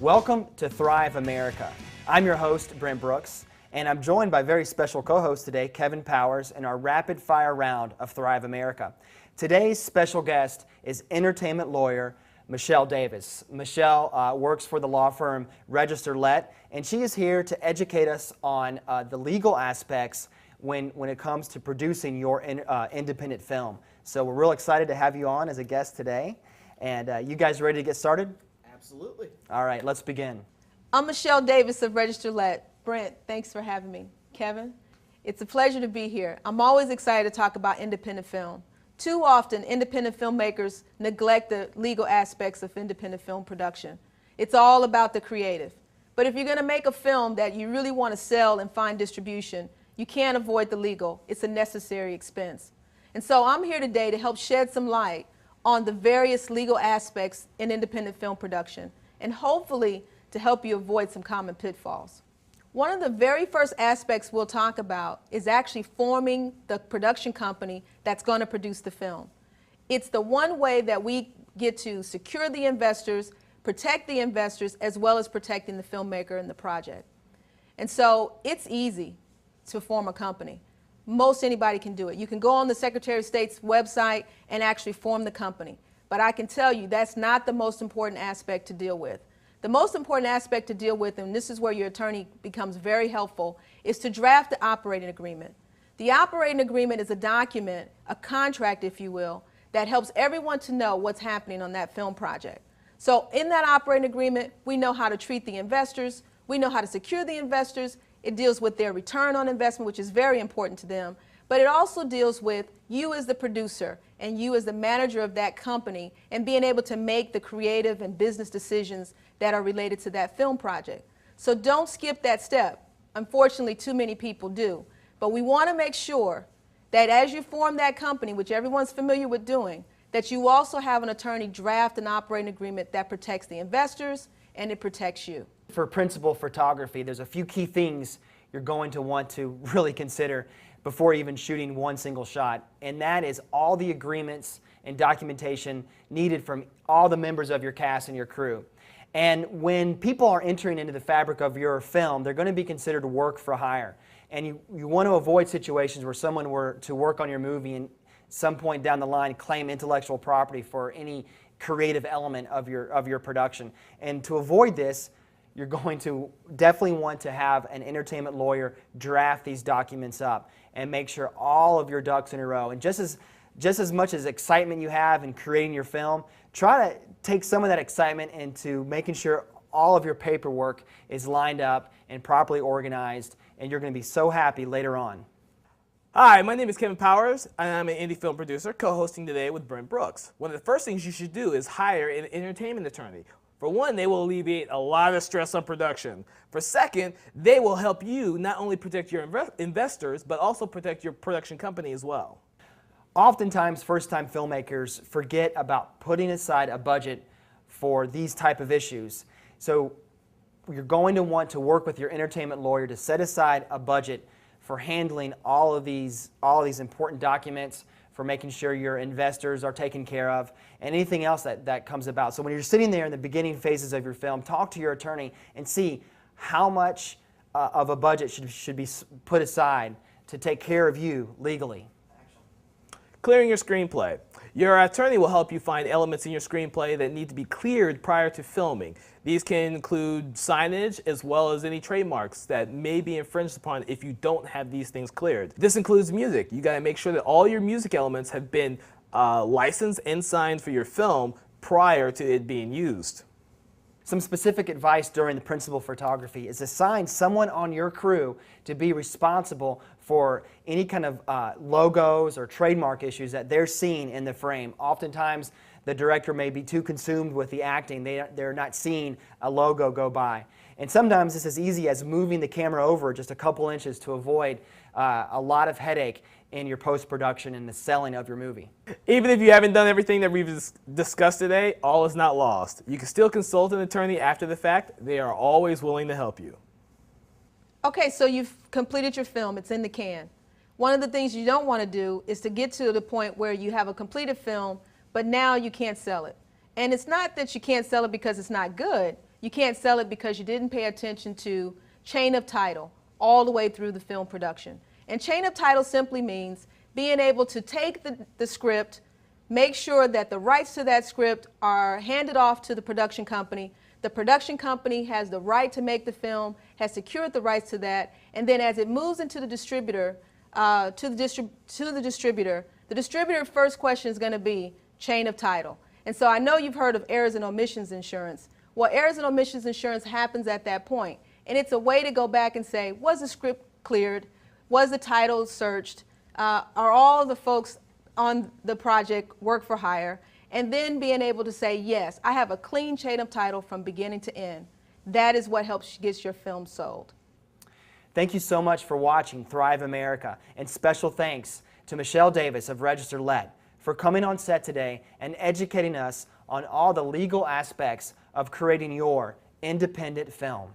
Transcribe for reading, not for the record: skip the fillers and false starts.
Welcome to Thrive America. I'm your host, Brent Brooks, and I'm joined by very special co-host today, Kevin Powers, in our rapid fire round of Thrive America. Today's special guest is entertainment lawyer Michelle Davis. Michelle works for the law firm Register Let, and she is here to educate us on the legal aspects when it comes to producing your independent film. So we're real excited to have you on as a guest today. And you guys ready to get started? Absolutely. All right, let's begin. I'm Michelle Davis of Register Let. Brent, thanks for having me. Kevin, it's a pleasure to be here. I'm always excited to talk about independent film. Too often, independent filmmakers neglect the legal aspects of independent film production. It's all about the creative. But if you're going to make a film that you really want to sell and find distribution, you can't avoid the legal. It's a necessary expense. And so I'm here today to help shed some light on the various legal aspects in independent film production, and hopefully to help you avoid some common pitfalls. One of the very first aspects we'll talk about is actually forming the production company that's going to produce the film. It's the one way that we get to secure the investors, protect the investors, as well as protecting the filmmaker and the project. And so it's easy to form a company. Most anybody can do it. You can go on the Secretary of State's website and actually form the company. But I can tell you that's not the most important aspect to deal with. The most important aspect to deal with, and this is where your attorney becomes very helpful, is to draft the operating agreement. The operating agreement is a document, a contract if you will, that helps everyone to know what's happening on that film project. So in that operating agreement, we know how to treat the investors, we know how to secure the investors. It deals with their return on investment, which is very important to them. But it also deals with you as the producer and you as the manager of that company and being able to make the creative and business decisions that are related to that film project. So don't skip that step. Unfortunately, too many people do. But we want to make sure that as you form that company, which everyone's familiar with doing, that you also have an attorney draft an operating agreement that protects the investors and it protects you. For principal photography, there's a few key things you're going to want to really consider before even shooting one single shot, and that is all the agreements and documentation needed from all the members of your cast and your crew. And when people are entering into the fabric of your film, they're going to be considered work for hire. And you want to avoid situations where someone were to work on your movie and some point down the line claim intellectual property for any creative element of your production. And to avoid this, you're going to definitely want to have an entertainment lawyer draft these documents up and make sure all of your ducks in a row. And just as much as excitement you have in creating your film, try to take some of that excitement into making sure all of your paperwork is lined up and properly organized, and you're going to be so happy later on. Hi, my name is Kevin Powers, and I'm an indie film producer co-hosting today with Brent Brooks. One of the first things you should do is hire an entertainment attorney. For one, they will alleviate a lot of stress on production. For second, they will help you not only protect your investors, but also protect your production company as well. Oftentimes, first-time filmmakers forget about putting aside a budget for these type of issues. So you're going to want to work with your entertainment lawyer to set aside a budget for handling all of these important documents, for making sure your investors are taken care of, and anything else that comes about. So when you're sitting there in the beginning phases of your film, talk to your attorney and see how much of a budget should be put aside to take care of you legally. Clearing your screenplay. Your attorney will help you find elements in your screenplay that need to be cleared prior to filming. These can include signage as well as any trademarks that may be infringed upon if you don't have these things cleared. This includes music. You got to make sure that all your music elements have been licensed and signed for your film prior to it being used. Some specific advice during the principal photography is assign someone on your crew to be responsible for any kind of logos or trademark issues that they're seeing in the frame. Oftentimes, the director may be too consumed with the acting, they're not seeing a logo go by. And sometimes it's as easy as moving the camera over just a couple inches to avoid a lot of headache in your post-production and the selling of your movie. Even if you haven't done everything that we've discussed today, all is not lost. You can still consult an attorney after the fact. They are always willing to help you. Okay, so you've completed your film, it's in the can. One of the things you don't want to do is to get to the point where you have a completed film, but now you can't sell it. And it's not that you can't sell it because it's not good. You can't sell it because you didn't pay attention to chain of title all the way through the film production. And chain of title simply means being able to take the script, make sure that the rights to that script are handed off to the production company. The production company has the right to make the film, has secured the rights to that, and then as it moves into the distributor, the distributor first question is going to be chain of title. And so I know you've heard of errors and omissions insurance. Well, errors and omissions insurance happens at that point, and it's a way to go back and say, was the script cleared? Was the title searched? Are all of the folks on the project work for hire? And then being able to say, yes, I have a clean chain of title from beginning to end. That is what helps get your film sold. Thank you so much for watching Thrive America, and special thanks to Michelle Davis of Register Let for coming on set today and educating us on all the legal aspects of creating your independent film.